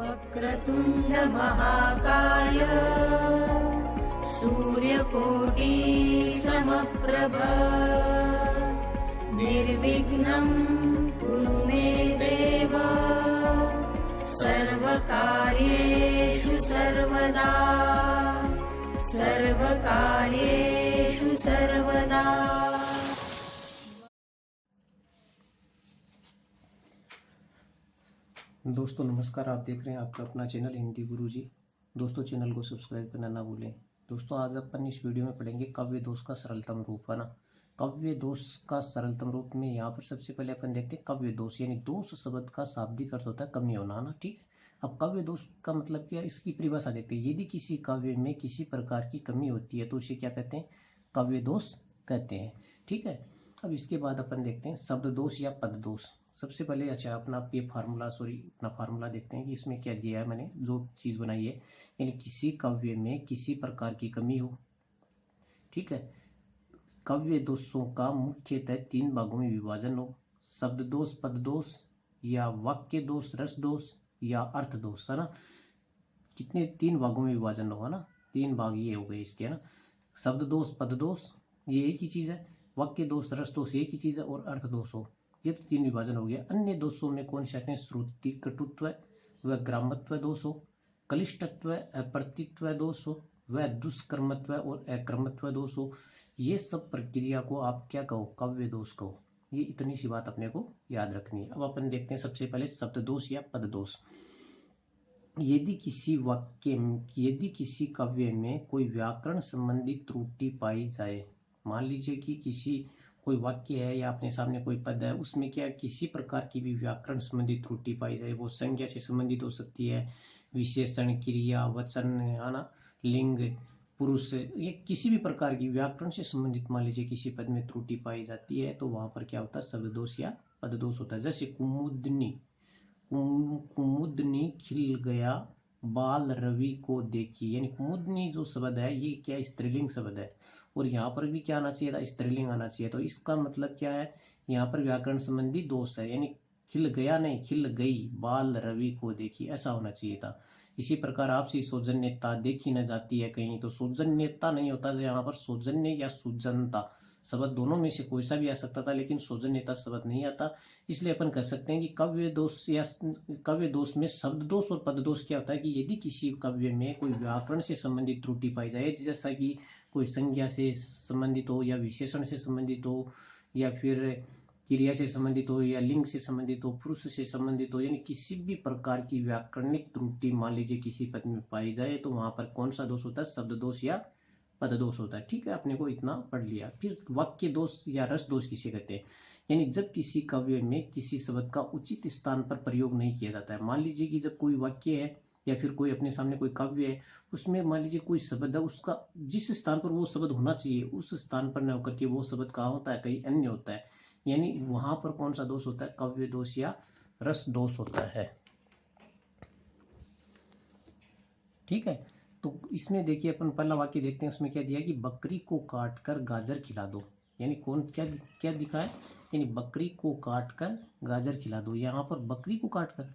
वक्रतुंड महाकाय सूर्यकोटि समप्रभ निर्विघ्नं कुरु मे देव सर्वकार्येषु सर्वदा दोस्तों नमस्कार। आप देख रहे हैं आपका अपना चैनल हिंदी गुरुजी। दोस्तों चैनल को सब्सक्राइब करना ना भूलें। दोस्तों आज अपन इस वीडियो में पढ़ेंगे काव्य दोष का सरलतम रूप, है ना। काव्य दोष का सरलतम रूप में यहाँ पर सबसे पहले अपन देखते हैं काव्य दोष, यानी दोष शब्द का शाब्दिक अर्थ होता है कमी होना, है ना। ठीक है, अब काव्य दोष का मतलब क्या है, इसकी परिभाषा देखते हैं। यदि किसी काव्य में किसी प्रकार की कमी होती है तो उसे क्या कहते हैं, काव्य दोष कहते हैं। ठीक है, अब इसके बाद अपन देखते हैं शब्द दोष या पद दोष। सबसे पहले अच्छा अपना फार्मूला देखते हैं कि इसमें क्या दिया है, मैंने जो चीज़ बनाई है, यानी किसी काव्य में किसी प्रकार की कमी हो। ठीक है, काव्य दोषों का मुख्यतः 3 भागों में विभाजन हो, शब्द दोष, पद दोष, या वाक्य दोष, रस दोष, या अर्थ दोष, है ना। कितने 3 भागों में विभाजन हो, है ना। 3 भाग ये हो गए इसके, है ना। शब्द दोष, पद दोष ये एक ही चीज़ है, वाक्य दोष, रस दोष एक ही चीज़ है, और अर्थ दोष हो, ये तो 3 विभाजन हो गया। अन्य दोषों में कौन से आते हैं, श्रुति कटुत्व व ग्रामत्व दोष हो, कलिष्टत्व अप्रतित्व दोष हो, व दुष्कर्मत्व और अक्रमत्व दोष हो। ये सब प्रक्रिया को आप क्या कहो, काव्य दोष कहो। ये इतनी सी बात अपने को याद रखनी है। अब अपन देखते हैं सबसे पहले शब्द दोष या पद दोष। यदि किसी काव्य में कोई व्याकरण संबंधी त्रुटि पाई जाए, मान लीजिए कि कोई वाक्य है या अपने सामने कोई पद है, उसमें क्या किसी प्रकार की भी व्याकरण संबंधी त्रुटि पाई जाए, वो संज्ञा से संबंधित हो सकती है, विशेषण, क्रिया, वचन, है ना, लिंग, पुरुष, ये किसी भी प्रकार की व्याकरण से संबंधित मान लीजिए किसी पद में त्रुटि पाई जाती है, तो वहां पर क्या होता है, शब्द दोष या पद दोष होता है। जैसे कुमुदनी खिल गया बाल रवि को देखी, यानी कुमुदनी जो शब्द है ये क्या स्त्रीलिंग शब्द है, और यहाँ पर भी क्या आना चाहिए था, स्त्रीलिंग आना चाहिए। तो इसका मतलब क्या है, यहाँ पर व्याकरण संबंधी दोष है, यानी खिल गया नहीं, खिल गई बाल रवि को देखी, ऐसा होना चाहिए था। इसी प्रकार आपसी सौजन्यता देखी न जाती है कहीं, तो सौजन्यता नहीं होता, यहाँ पर सौजन्य या सुजनता शब्द दोनों में से कोई सा भी आ सकता था, लेकिन सौजन्यता शब्द नहीं आता। इसलिए अपन कह सकते हैं कि काव्य दोष में शब्द दोष और पद दोष क्या होता है कि यदि किसी काव्य में कोई व्याकरण से संबंधित त्रुटि पाई जाए, जैसा कि कोई संज्ञा से संबंधित हो, या विशेषण से संबंधित हो, या फिर क्रिया से संबंधित हो, या लिंग से संबंधित हो, पुरुष से संबंधित हो, यानी किसी भी प्रकार की व्याकरणिक त्रुटि मान लीजिए किसी पद में पाई जाए, तो वहां पर कौन सा दोष होता है, शब्द दोष या पद दोष होता है। ठीक है, अपने को इतना पढ़ लिया। फिर वाक्य दोष या रस दोष किसे कहते हैं, यानी जब किसी काव्य में किसी शब्द का उचित स्थान पर प्रयोग नहीं किया जाता है। मान लीजिए कि जब कोई वाक्य है या फिर कोई अपने सामने कोई काव्य है, उसमें मान लीजिए कोई शब्द है, उसका जिस स्थान पर वो शब्द होना चाहिए उस स्थान पर न होकर के वो शब्द कहाँ होता है, कहीं अन्य होता है, यानी वहां पर कौन सा दोष होता है, काव्य दोष या रस दोष होता है। ठीक है, तो इसमें देखिए अपन पहला वाक्य देखते हैं, उसमें क्या दिया कि बकरी को काट कर गाजर खिला दो, यानी कौन क्या क्या दिखा है, यानी बकरी को काट कर गाजर खिला दो। यहाँ पर बकरी को काट कर,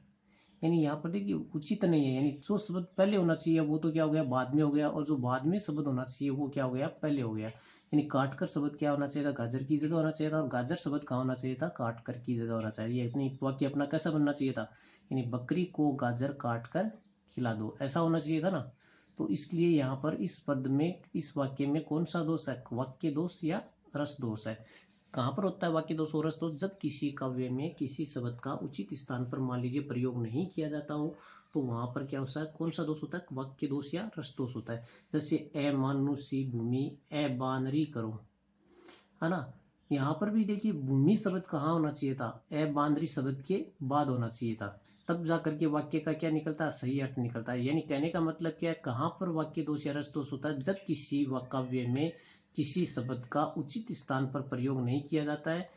यानी यहाँ पर देखिए उचित नहीं है, यानी जो शब्द पहले होना चाहिए वो तो क्या हो गया, बाद में हो गया, और जो बाद में शब्द होना चाहिए वो क्या हो गया, पहले हो गया। यानी काट कर शब्द क्या होना चाहिए था, गाजर की जगह होना चाहिए था, और गाजर शब्द कहाँ होना चाहिए था, काट कर की जगह होना चाहिए। इतनी वाक्य अपना कैसा बनना चाहिए था, यानी बकरी को गाजर काट कर खिला दो, ऐसा होना चाहिए था ना। तो इसलिए यहाँ पर इस पद में, इस वाक्य में कौन सा दोष है, वाक्य दोष या रस दोष है। कहाँ पर होता है वाक्य दोष और रस दोष, जब किसी काव्य में किसी शब्द का उचित स्थान पर मान लीजिए प्रयोग नहीं किया जाता हो, तो वहां पर क्या होता है, कौन सा दोष होता है, वाक्य दोष या रस दोष होता है। जैसे ए मानुषी भूमि ए बानरी करो, है ना। यहाँ पर भी देखिए भूमि शब्द कहाँ होना चाहिए था, ए बानरी शब्द के बाद होना चाहिए था, तब जाकर के वाक्य का क्या निकलता है, सही अर्थ निकलता है। यानी कहने का मतलब क्या है, कहाँ पर वाक्य दोष या रस दोष होता है, जब किसी काव्य में किसी शब्द का उचित स्थान पर प्रयोग नहीं किया जाता है।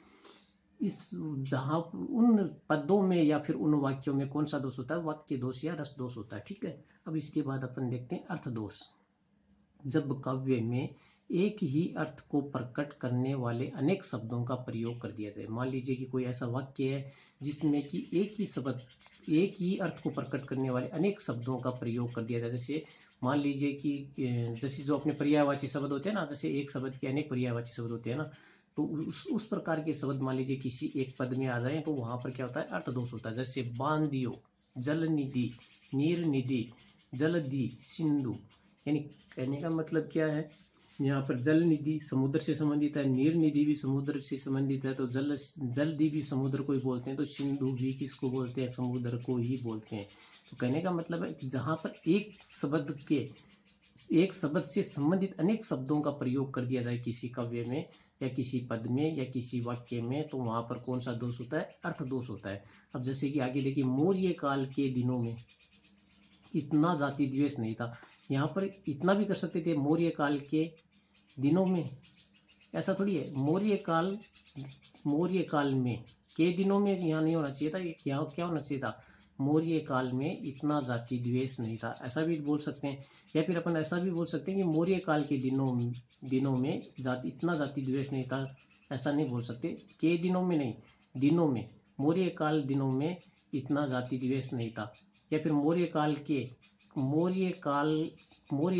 इस जहाँ उन पदों में या फिर उन वाक्यों में कौन सा दोष होता है, वाक्य दोष या रस दोष होता है। ठीक है, अब इसके बाद अपन देखते हैं अर्थ दोष। जब काव्य में एक ही अर्थ को प्रकट करने वाले अनेक शब्दों का प्रयोग कर दिया जाए, मान लीजिए कि कोई ऐसा वाक्य है जिसमें कि एक ही शब्द एक ही अर्थ को प्रकट करने वाले अनेक शब्दों का प्रयोग कर दिया जाए। जैसे मान लीजिए कि जैसे जो अपने पर्यायवाची शब्द होते हैं ना, जैसे एक शब्द के अनेक पर्यायवाची शब्द होते हैं ना, तो उस प्रकार के शब्द मान लीजिए किसी एक पद में आ जाए तो वहां पर क्या होता है, अर्थ दोष होता है। जैसे बांधियो, जल निधि, नीर निधि, जलधि, सिंधु। यानी कहने का मतलब क्या है, यहाँ पर जल निधि समुद्र से संबंधित है, नीर निधि भी समुद्र से संबंधित है, तो जलधि भी समुद्र को ही बोलते हैं, तो सिंधु भी किसको बोलते हैं, समुद्र को ही बोलते हैं। तो कहने का मतलब है कि जहां पर एक शब्द से संबंधित अनेक शब्दों का प्रयोग कर दिया जाए किसी काव्य में या किसी पद में या किसी वाक्य में, तो वहां पर कौन सा दोष होता है, अर्थ दोष होता है। अब जैसे कि आगे देखिए, मौर्य काल के दिनों में इतना जाति द्वेष नहीं था। यहाँ पर इतना भी कर सकते थे, मौर्य काल के दिनों में, ऐसा थोड़ी है। मौर्य काल में के दिनों में यहाँ नहीं होना चाहिए था, यहाँ क्या होना चाहिए था, मौर्य काल में इतना जाति द्वेष नहीं था, ऐसा भी बोल सकते हैं। या फिर अपन ऐसा भी बोल सकते हैं कि मौर्य काल के दिनों में इतना जाति द्वेष नहीं था, ऐसा नहीं बोल सकते। के दिनों में नहीं, दिनों में, मौर्य काल दिनों में इतना जाति द्वेष नहीं था। या फिर मौर्य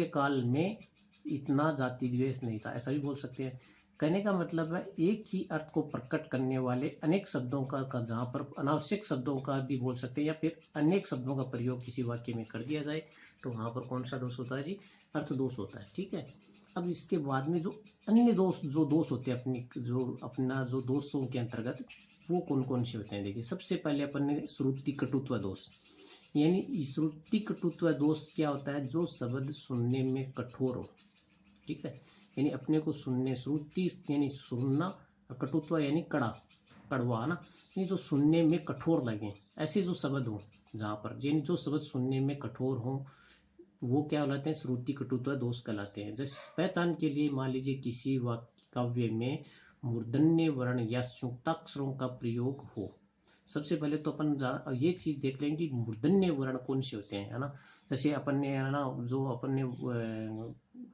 काल में इतना जाति द्वेष नहीं था, ऐसा भी बोल सकते हैं। कहने का मतलब है एक ही अर्थ को प्रकट करने वाले अनेक शब्दों का जहां पर अनावश्यक शब्दों का भी बोल सकते हैं, या फिर अनेक शब्दों का प्रयोग किसी वाक्य में कर दिया जाए, तो वहां पर कौन सा दोष होता है जी, अर्थ दोष होता है। ठीक है। अब इसके बाद में जो अन्य दोष होते हैं जो दोषों के अंतर्गत, वो कौन कौन से होते हैं। देखिए, सबसे पहले अपन ने श्रुति कटुत्व दोष, यानी श्रुति कटुत्व दोष क्या होता है, जो शब्द सुनने में कठोर हो। ठीक है, यानी अपने को सुनने, श्रुति यानी सुनना, और कटुत्व यानी कड़वा ना, यानी जो सुनने में कठोर लगे, ऐसे जो शब्द हो, जहां पर यानी जो शब्द सुनने में कठोर हो, वो क्या कहलाते हैं, श्रुति कटुत्व दोष कहलाते हैं। जैसे पहचान के लिए मान लीजिए किसी वाक्य काव्य में मूर्धन्य वर्ण या संयुक्ताक्षरों का प्रयोग हो। सबसे पहले तो अपन ये चीज देख लेंगे कि मूर्धन्य वर्ण कौन से होते हैं, है ना। जैसे अपन ने, है ना, जो अपन ने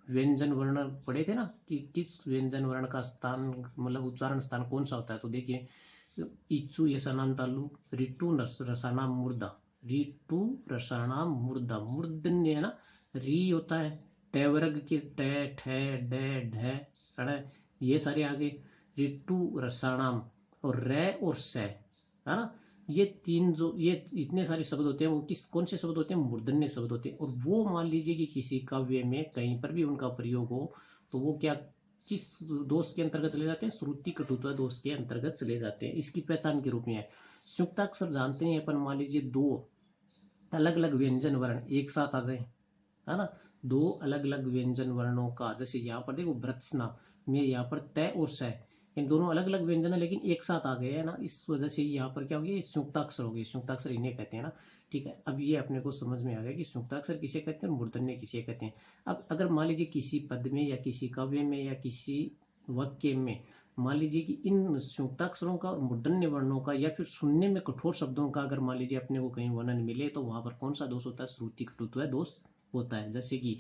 व्यंजन वर्ण पढ़े थे ना, कि किस व्यंजन वर्ण का स्थान, मतलब उच्चारण स्थान कौन सा होता है। तो देखिए, इच्छु यशानाम तालु, ऋतु रसानाम मूर्धा, ऋतु रसानाम मूर्धा, मूर्धन्य है ना, री होता है, ट वर्ग के ट, ठ, ड, ढ, ण, ये सारे आगे, ऋतु रसानाम, और रे और से, है ना, ये इतने सारे शब्द होते हैं, वो कौन से शब्द होते हैं, मूर्धन्य शब्द होते हैं। और वो मान लीजिए कि किसी काव्य में कहीं पर भी उनका प्रयोग हो, तो वो किस दोष के अंतर्गत चले जाते हैं, श्रुति कटुत्व दोष के अंतर्गत चले जाते हैं। इसकी पहचान के रूप में है, संयुक्ताक्षर जानते हैं अपन, मान लीजिए दो अलग अलग व्यंजन वर्ण एक साथ आ जाए, है ना, दो अलग अलग व्यंजन वर्णों का, जैसे यहाँ पर देखो वृत्सना में यहाँ पर तय और स, इन दोनों अलग अलग व्यंजन है लेकिन एक साथ आ गए हैं ना, इस वजह से यहाँ पर क्या हो गया, संयुक्ताक्षर हो गए। संयुक्ताक्षर इन्हें कहते हैं ना। ठीक है, अब ये अपने को समझ में आ गया कि संयुक्ताक्षर किसे कहते हैं, मूर्धन्य किसे कहते हैं। अब अगर मान लीजिए किसी पद में या किसी काव्य में या किसी वाक्य में मान लीजिए कि इन संयुक्ताक्षरों का, मूर्धन्य वर्णों का, या फिर सुनने में कठोर शब्दों का अगर मान लीजिए अपने को कहीं वर्णन मिले, तो वहां पर कौन सा दोष होता है, श्रुति कटुत्व दोष होता है। जैसे कि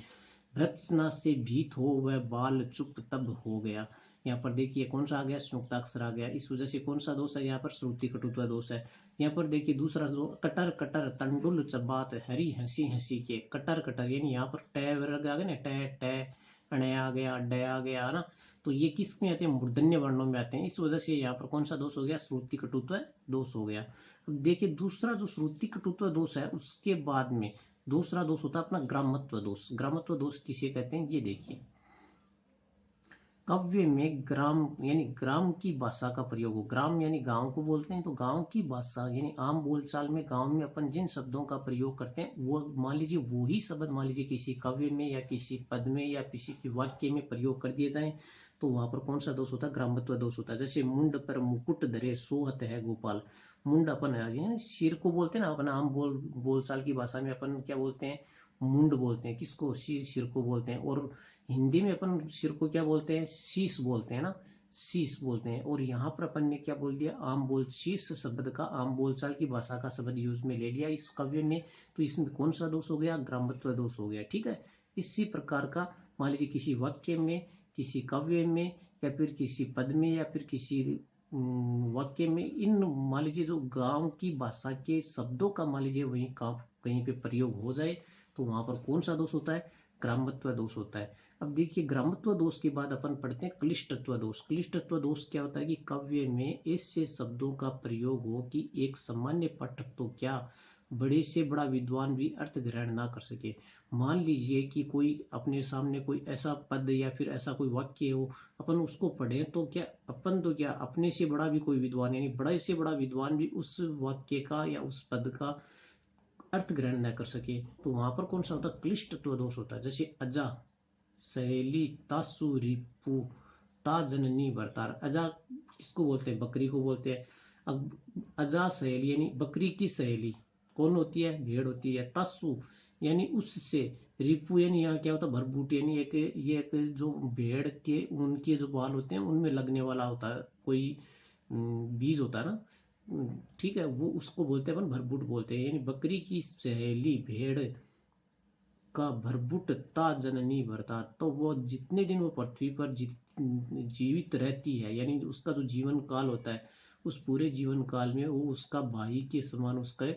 भृत्सना से भीत हो वह बाल चुप तब हो गया, यहाँ पर देखिए कौन सा आ गया, संयुक्ताक्षर आ गया, इस वजह से कौन सा दोष है, यहाँ पर श्रुति कटुत्व दोष है। यहाँ पर देखिए दूसरा जो कटर कटर तंडुल चबात हरी हंसी हंसी के, कटर कटर, यानी यहाँ पर ट वर्ग आ गया ना, ट ट अण आ गया, ड आ गया ना, तो ये किस में आते हैं, मूर्धन्य वर्णों में आते हैं। इस वजह से यहाँ पर कौन सा दोष हो गया, श्रुति कटुत्व दोष हो गया। अब देखिए दूसरा जो श्रुति कटुत्व दोष है, उसके बाद में दूसरा दोष होता है अपना ग्रामत्व दोष। ग्रामत्व दोष किसे कहते हैं, ये देखिए, काव्य में ग्राम यानी ग्राम की भाषा का प्रयोग हो। ग्राम यानी गांव को बोलते हैं, तो गांव की भाषा यानी आम बोलचाल में गांव में अपन जिन शब्दों का प्रयोग करते हैं, वो मान लीजिए वही शब्द मान लीजिए किसी काव्य में या किसी पद में या किसी वाक्य में प्रयोग कर दिए जाएं, तो वहां पर कौन सा दोष होता है, ग्रामत्व दोष होता है। जैसे मुंड पर मुकुट धरे सोहत है गोपाल, मुंड अपन सिर को बोलते हैं ना, अपन आम बोलचाल की भाषा में अपन क्या बोलते हैं, मुंड बोलते हैं, किसको, सिर को बोलते हैं। और हिंदी में अपन सिर को क्या बोलते हैं, शीश बोलते हैं ना, शीश बोलते हैं। और यहाँ पर अपन ने क्या बोल दिया, शीश शब्द का आम बोलचाल की भाषा का शब्द यूज में ले लिया इस काव्य में, तो इसमें कौन सा दोष हो गया, ग्रामत्व दोष हो गया। ठीक है, इसी प्रकार का मान लीजिए किसी वाक्य में, किसी काव्य में, या फिर किसी पद में, या फिर किसी वाक्य में इन मान लीजिए जो गांव की भाषा के शब्दों का मान लीजिए वहीं कहीं पे प्रयोग हो जाए तो वहां पर कौन सा दोष होता है? ग्रामत्व दोष होता है। अब देखिए ग्रामत्व दोष के बाद अपन पढ़ते हैं क्लिष्टत्व दोष। क्लिष्टत्व दोष क्या होता है कि काव्य में ऐसे शब्दों का प्रयोग हो कि एक सामान्य पाठक तो क्या बड़े से बड़ा विद्वान भी अर्थ ग्रहण ना कर सके। मान लीजिए कि कोई अपने सामने कोई ऐसा पद या फिर ऐसा कोई वाक्य हो, अपन उसको पढ़े तो क्या अपन तो क्या अपने से बड़ा भी कोई विद्वान यानी बड़े से बड़ा विद्वान भी उस वाक्य का या उस पद का अर्थ ग्रहण न कर सके, तो वहां पर कौन सा होता है? क्लिष्टत्व दोष होता है। जैसे अजा सहेली तासु रिपु ता जननी भरतार। अजा किसको बोलते हैं? बकरी को बोलते हैं। अब अजा सहेली यानी बकरी की सहेली कौन होती है? भेड़ होती है। तासु यानी उससे, रिपु यानी यहाँ क्या होता है? भरभूट यानी ये एक जो भेड़ के उनके जो बाल होते हैं उनमें लगने वाला होता है कोई बीज होता है ना, ठीक है, वो उसको बोलते हैं अपन भरभूट बोलते हैं। यानी बकरी की सहेली भेड़ का भरभूट ता जननी भरता, तो वो जितने दिन वो पृथ्वी पर जीवित रहती है यानी उसका जो जीवन काल होता है उस पूरे जीवन काल में वो उसका भाई के समान उसका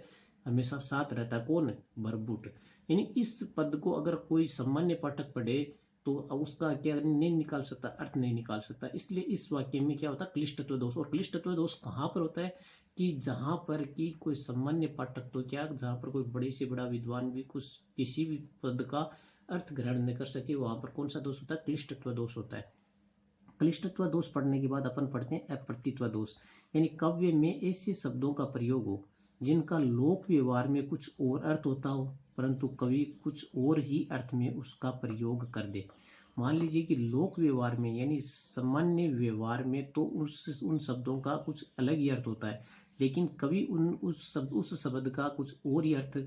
हमेशा साथ रहता है। कौन? भरभूट। यानी इस पद को अगर कोई सामान्य पाठक पढ़े तो उसका क्या नहीं निकाल सकता, अर्थ नहीं निकाल सकता। इसलिए इस वाक्य में क्या होता है? क्लिष्टत्व दोष। और क्लिष्टत्व दोष कहाँ पर होता है? कि जहां पर कि कोई सामान्य पाठक तो क्या, जहां पर कोई बड़े से बड़ा विद्वान भी कुछ किसी भी पद का अर्थ ग्रहण न कर सके, वहां पर कौन सा दोष होता है? क्लिष्टत्व दोष होता है। क्लिष्टत्व दोष पढ़ने के बाद अपन पढ़ते हैं अप्रतीत्व दोष। यानी काव्य में ऐसे शब्दों का प्रयोग हो जिनका लोक व्यवहार में कुछ और अर्थ होता हो परंतु कवि कुछ और ही अर्थ में उसका प्रयोग कर दे। मान लीजिए कि लोक व्यवहार में यानी सामान्य व्यवहार में तो उन शब्दों का कुछ अलग ही अर्थ होता है, लेकिन कवि उस शब्द का कुछ और ही अर्थ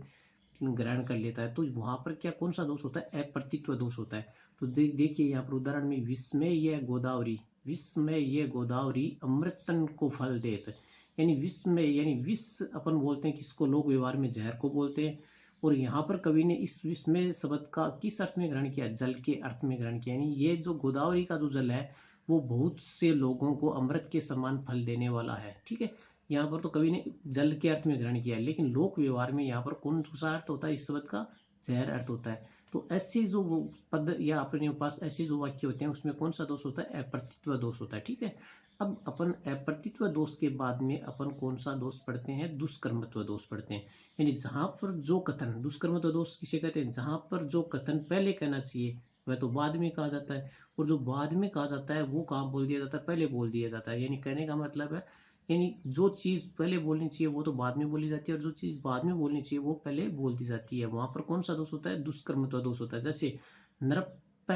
ग्रहण कर लेता है, तो वहां पर क्या कौन सा दोष होता है? अप्रतीत्व दोष होता है। तो देखिए यहाँ पर उदाहरण में विस्मय यह गोदावरी, विस्मय यह गोदावरी अमृतन को फल देत। यानी विस्मय यानी विष अपन बोलते हैं किसको? लोक व्यवहार में जहर को बोलते हैं। और यहाँ पर कवि ने इस विस्मय शब्द का किस अर्थ में ग्रहण किया? जल के अर्थ में ग्रहण किया। यानी ये जो गोदावरी का जो जल है वो बहुत से लोगों को अमृत के समान फल देने वाला है। ठीक है, यहाँ पर तो कवि ने जल के अर्थ में ग्रहण किया, लेकिन लोक व्यवहार में यहाँ पर कौन सा अर्थ होता है इस शब्द का? जहर अर्थ होता है। तो ऐसे जो पद या अपने पास ऐसे जो वाक्य होते हैं उसमें कौन सा दोष होता है? अप्रतीत्व दोष होता है। ठीक है, अब अपन अप्रतीत्व दोष के बाद में अपन कौन सा दोष पढ़ते हैं? दुष्कर्मत्व दोष पढ़ते हैं। यानी जहां पर जो कथन, दुष्कर्मत्व दोष किसे कहते हैं? जहां पर जो कथन पहले कहना चाहिए वह तो बाद में कहा जाता है, और जो बाद में कहा जाता है वो कहाँ बोल दिया जाता है? पहले बोल दिया जाता है। यानी कहने का मतलब है यानी जो चीज पहले बोलनी चाहिए वो तो बाद में बोली जाती है, और जो चीज बाद में बोलनी चाहिए वो पहले बोल दी जाती है। वहां पर कौन सा दोष होता है? दुष्कर्मत्व दोष होता है। जैसे नृप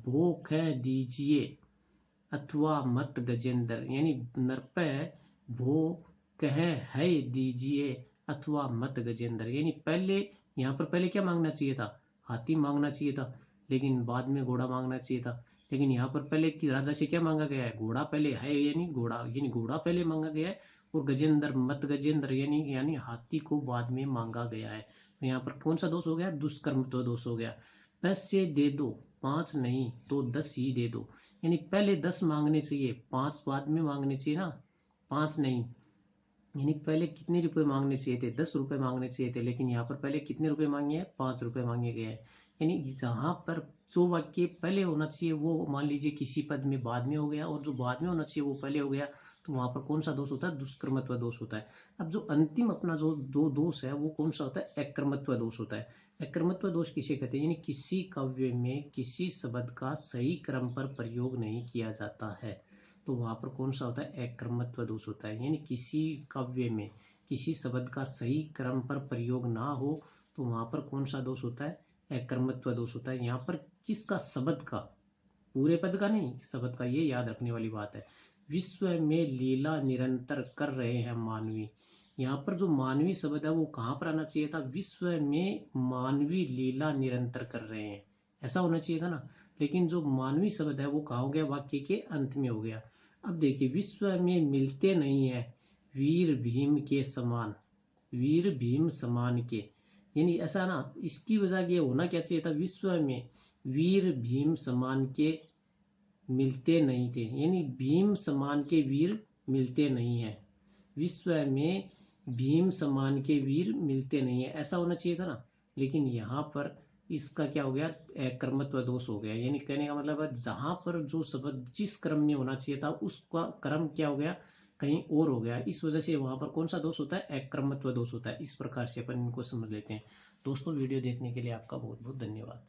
भोख दीजिए अथवा मत गजेंद्र। यानी नृप भो कह है दीजिए अथवा मत गजेंद्र। यानी पहले यहाँ पर पहले क्या मांगना चाहिए था? हाथी मांगना चाहिए था, लेकिन बाद में घोड़ा मांगना चाहिए था। लेकिन यहाँ पर पहले की राजा से क्या मांगा गया है? घोड़ा पहले है, यानी घोड़ा पहले मांगा गया है, और गजेंद्र मत गजेंद्र यानी यानी हाथी को बाद में मांगा गया है। तो यहाँ पर कौन सा दोष हो गया? दुष्कर्म तो दोष हो गया। पैसे दे दो 5 नहीं तो 10 ही दे दो। यानी पहले 10 मांगने चाहिए, 5 बाद में मांगने चाहिए ना, 5 नहीं। यानी पहले कितने रुपए मांगने चाहिए थे? 10 रुपए मांगने चाहिए थे, लेकिन यहाँ पर पहले कितने रुपए मांगे हैं? 5 रुपए मांगे गए हैं। यानी जहां पर जो वाक्य पहले होना चाहिए वो मान लीजिए किसी पद में बाद में हो गया, और जो बाद में होना चाहिए वो पहले हो गया, तो वहां पर कौन सा दोष होता है? दुष्कर्मत्व दोष होता है। अब जो अंतिम अपना जो दो दोष है वो कौन सा होता है? अक्रमत्व दोष होता है। अक्रमत्व दोष किसे कहते हैं? यानी किसी काव्य में किसी शब्द का सही क्रम पर प्रयोग नहीं किया जाता है, तो वहां पर कौन सा होता है? अक्रमत्व दोष होता है। यानी किसी काव्य में किसी शब्द का सही क्रम पर प्रयोग ना हो तो वहां पर कौन सा दोष होता है? अक्रमत्व दोष होता है। यहाँ पर किसका? शब्द का, पूरे पद का नहीं, शब्द का। ये याद रखने वाली बात है। विश्व में लीला निरंतर कर रहे हैं मानवी। यहाँ पर जो मानवी शब्द है वो कहाँ पर आना चाहिए था? विश्व में मानवी लीला निरंतर कर रहे हैं, ऐसा होना चाहिए था ना। लेकिन जो मानवी शब्द है वो कहाँ हो गया? वाक्य के अंत में हो गया। अब देखिए, विश्व में मिलते नहीं है वीर भीम के समान, वीर भीम समान के। यानी ऐसा ना, इसकी वजह ये होना क्या चाहिए था? विश्व में वीर भीम समान के मिलते नहीं थे। यानी भीम समान के वीर मिलते नहीं है, विश्व में भीम समान के वीर मिलते नहीं है, ऐसा होना चाहिए था ना। लेकिन यहाँ पर इसका क्या हो गया, क्रमत्व दोष हो गया। यानी कहने का मतलब है जहां पर जो शब्द जिस क्रम में होना चाहिए था उसका क्रम क्या हो गया, कहीं और हो गया। इस वजह से वहां पर कौन सा दोष होता है, अक्रमत्व दोष होता है। इस प्रकार से अपन इनको समझ लेते हैं। दोस्तों वीडियो देखने के लिए आपका बहुत बहुत धन्यवाद।